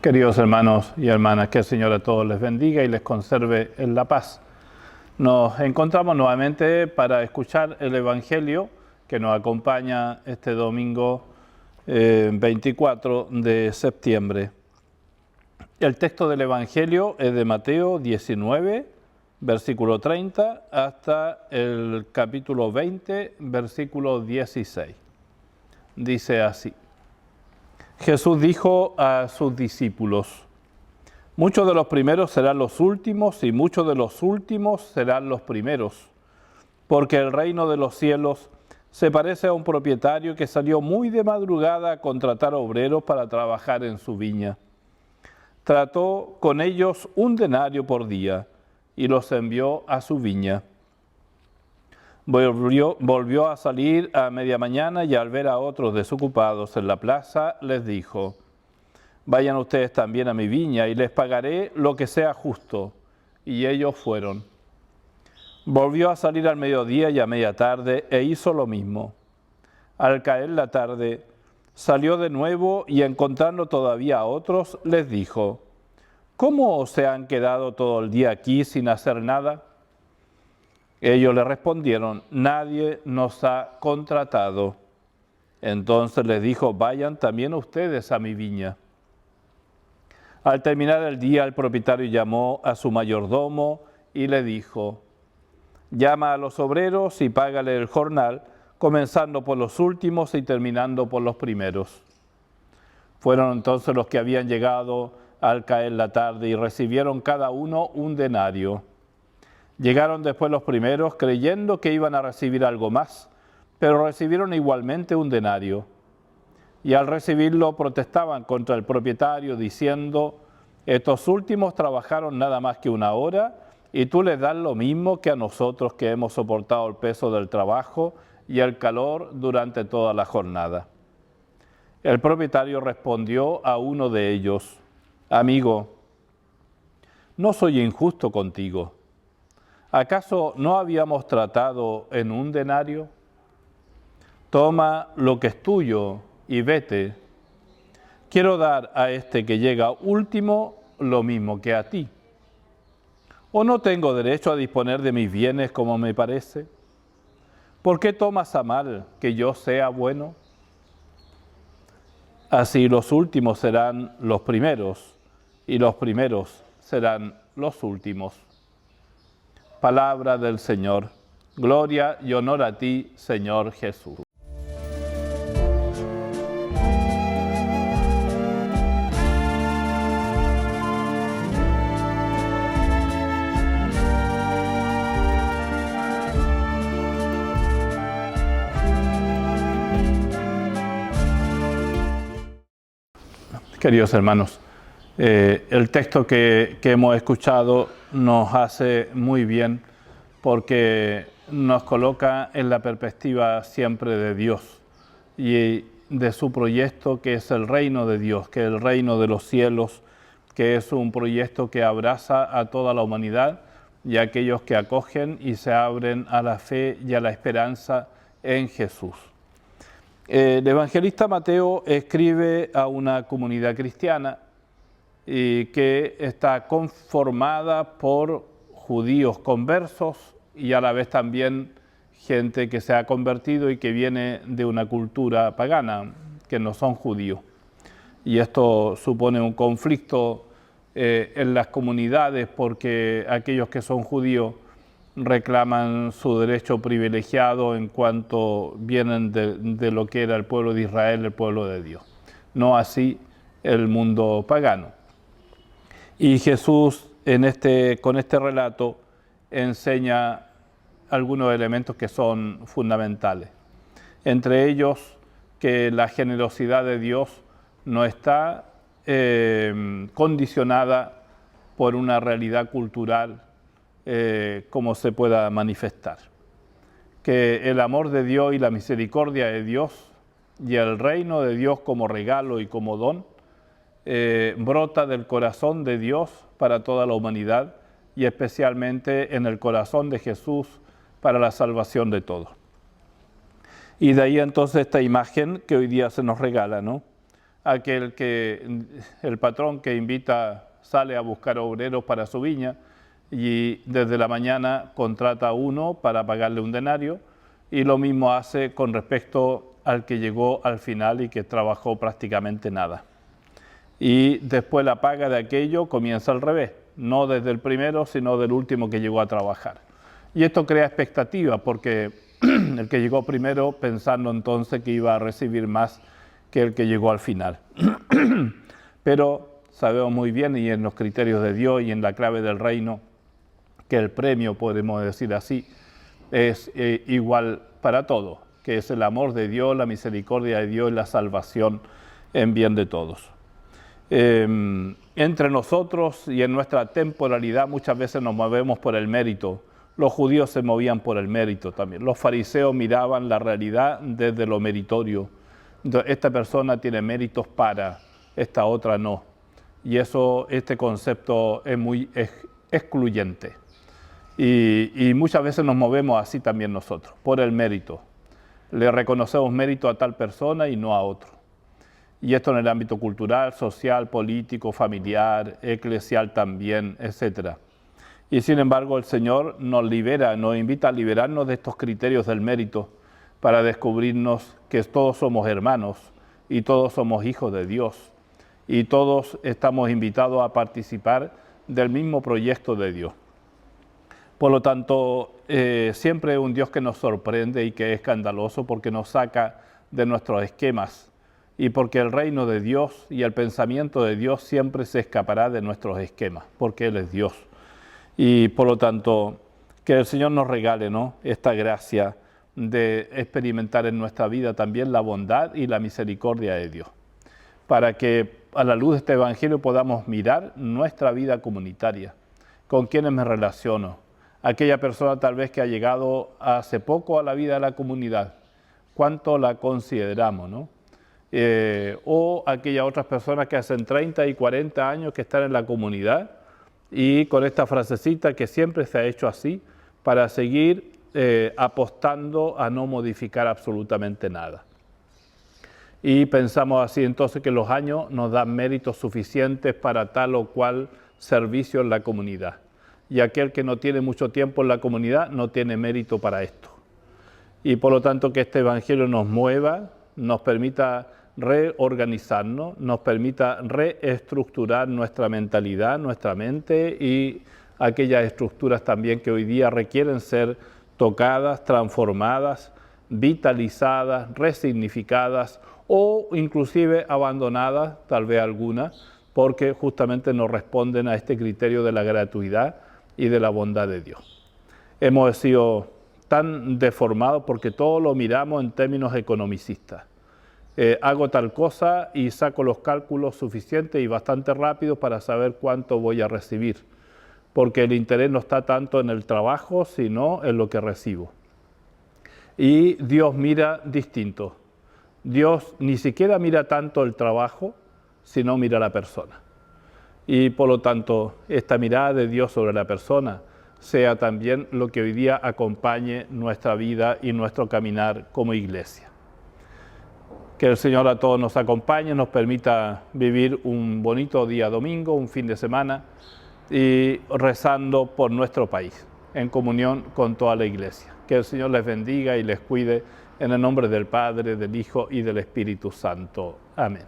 Queridos hermanos y hermanas, que el Señor a todos les bendiga y les conserve en la paz. Nos encontramos nuevamente para escuchar el Evangelio que nos acompaña este domingo 24 de septiembre. El texto del Evangelio es de Mateo 19, versículo 30, hasta el capítulo 20, versículo 16. Dice así: Jesús dijo a sus discípulos: muchos de los primeros serán los últimos y muchos de los últimos serán los primeros, porque el reino de los cielos se parece a un propietario que salió muy de madrugada a contratar obreros para trabajar en su viña. Trató con ellos un denario por día y los envió a su viña. Volvió a salir a media mañana y al ver a otros desocupados en la plaza, les dijo: vayan ustedes también a mi viña y les pagaré lo que sea justo. Y ellos fueron. Volvió a salir al mediodía y a media tarde e hizo lo mismo. Al caer la tarde, salió de nuevo y encontrando todavía a otros, les dijo: ¿cómo se han quedado todo el día aquí sin hacer nada? Ellos le respondieron: nadie nos ha contratado. Entonces les dijo: vayan también ustedes a mi viña. Al terminar el día, el propietario llamó a su mayordomo y le dijo: llama a los obreros y págale el jornal, comenzando por los últimos y terminando por los primeros. Fueron entonces los que habían llegado al caer la tarde y recibieron cada uno un denario. Llegaron después los primeros creyendo que iban a recibir algo más, pero recibieron igualmente un denario. Y al recibirlo protestaban contra el propietario diciendo: estos últimos trabajaron nada más que una hora y tú les das lo mismo que a nosotros que hemos soportado el peso del trabajo y el calor durante toda la jornada. El propietario respondió a uno de ellos: amigo, no soy injusto contigo. ¿Acaso no habíamos tratado en un denario? Toma lo que es tuyo y vete. Quiero dar a este que llega último lo mismo que a ti. ¿O no tengo derecho a disponer de mis bienes como me parece? ¿Por qué tomas a mal que yo sea bueno? Así los últimos serán los primeros y los primeros serán los últimos. Palabra del Señor. Gloria y honor a ti, Señor Jesús. Queridos hermanos, el texto que hemos escuchado nos hace muy bien porque nos coloca en la perspectiva siempre de Dios y de su proyecto, que es el reino de Dios, que es el reino de los cielos, que es un proyecto que abraza a toda la humanidad y a aquellos que acogen y se abren a la fe y a la esperanza en Jesús. El evangelista Mateo escribe a una comunidad cristiana que está conformada por judíos conversos y a la vez también gente que se ha convertido y que viene de una cultura pagana, que no son judíos. Y esto supone un conflicto en las comunidades porque aquellos que son judíos reclaman su derecho privilegiado en cuanto vienen de lo que era el pueblo de Israel, el pueblo de Dios. No así el mundo pagano. Y Jesús con este relato enseña algunos elementos que son fundamentales. Entre ellos, que la generosidad de Dios no está condicionada por una realidad cultural como se pueda manifestar. Que el amor de Dios y la misericordia de Dios y el reino de Dios como regalo y como don brota del corazón de Dios para toda la humanidad y especialmente en el corazón de Jesús para la salvación de todos. Y de ahí entonces esta imagen que hoy día se nos regala, ¿no? el patrón que sale a buscar obreros para su viña y desde la mañana contrata a uno para pagarle un denario, y lo mismo hace con respecto al que llegó al final y que trabajó prácticamente nada. Y después la paga de aquello comienza al revés, no desde el primero, sino del último que llegó a trabajar. Y esto crea expectativa, porque el que llegó primero pensando entonces que iba a recibir más que el que llegó al final. Pero sabemos muy bien, y en los criterios de Dios y en la clave del reino, que el premio, podemos decir así, es igual para todos, que es el amor de Dios, la misericordia de Dios y la salvación en bien de todos. Entre nosotros y en nuestra temporalidad muchas veces nos movemos por el mérito. Los judíos se movían por el mérito también. Los fariseos miraban la realidad desde lo meritorio. Entonces, esta persona tiene méritos para, esta otra no. Y este concepto es muy excluyente. Y muchas veces nos movemos así también nosotros, por el mérito. Le reconocemos mérito a tal persona y no a otro. Y esto en el ámbito cultural, social, político, familiar, eclesial también, etc. Y sin embargo el Señor nos invita a liberarnos de estos criterios del mérito para descubrirnos que todos somos hermanos y todos somos hijos de Dios y todos estamos invitados a participar del mismo proyecto de Dios. Por lo tanto, siempre es un Dios que nos sorprende y que es escandaloso porque nos saca de nuestros esquemas y porque el reino de Dios y el pensamiento de Dios siempre se escapará de nuestros esquemas, porque Él es Dios. Y por lo tanto, que el Señor nos regale, ¿no?, esta gracia de experimentar en nuestra vida también la bondad y la misericordia de Dios, para que a la luz de este Evangelio podamos mirar nuestra vida comunitaria, con quienes me relaciono, aquella persona tal vez que ha llegado hace poco a la vida de la comunidad, cuánto la consideramos, ¿no? O aquellas otras personas que hacen 30 y 40 años que están en la comunidad y con esta frasecita que siempre se ha hecho así para seguir apostando a no modificar absolutamente nada. Y pensamos así entonces que los años nos dan méritos suficientes para tal o cual servicio en la comunidad. Y aquel que no tiene mucho tiempo en la comunidad no tiene mérito para esto. Y por lo tanto que este Evangelio nos mueva, nos permita reorganizarnos, nos permita reestructurar nuestra mentalidad, nuestra mente y aquellas estructuras también que hoy día requieren ser tocadas, transformadas, vitalizadas, resignificadas o inclusive abandonadas, tal vez algunas, porque justamente no responden a este criterio de la gratuidad y de la bondad de Dios. Hemos sido tan deformados porque todo lo miramos en términos economicistas. Hago tal cosa y saco los cálculos suficientes y bastante rápidos para saber cuánto voy a recibir, porque el interés no está tanto en el trabajo, sino en lo que recibo. Y Dios mira distinto. Dios ni siquiera mira tanto el trabajo, sino mira a la persona. Y por lo tanto, esta mirada de Dios sobre la persona sea también lo que hoy día acompañe nuestra vida y nuestro caminar como iglesia. Que el Señor a todos nos acompañe, nos permita vivir un bonito día domingo, un fin de semana, y rezando por nuestro país, en comunión con toda la iglesia. Que el Señor les bendiga y les cuide en el nombre del Padre, del Hijo y del Espíritu Santo. Amén.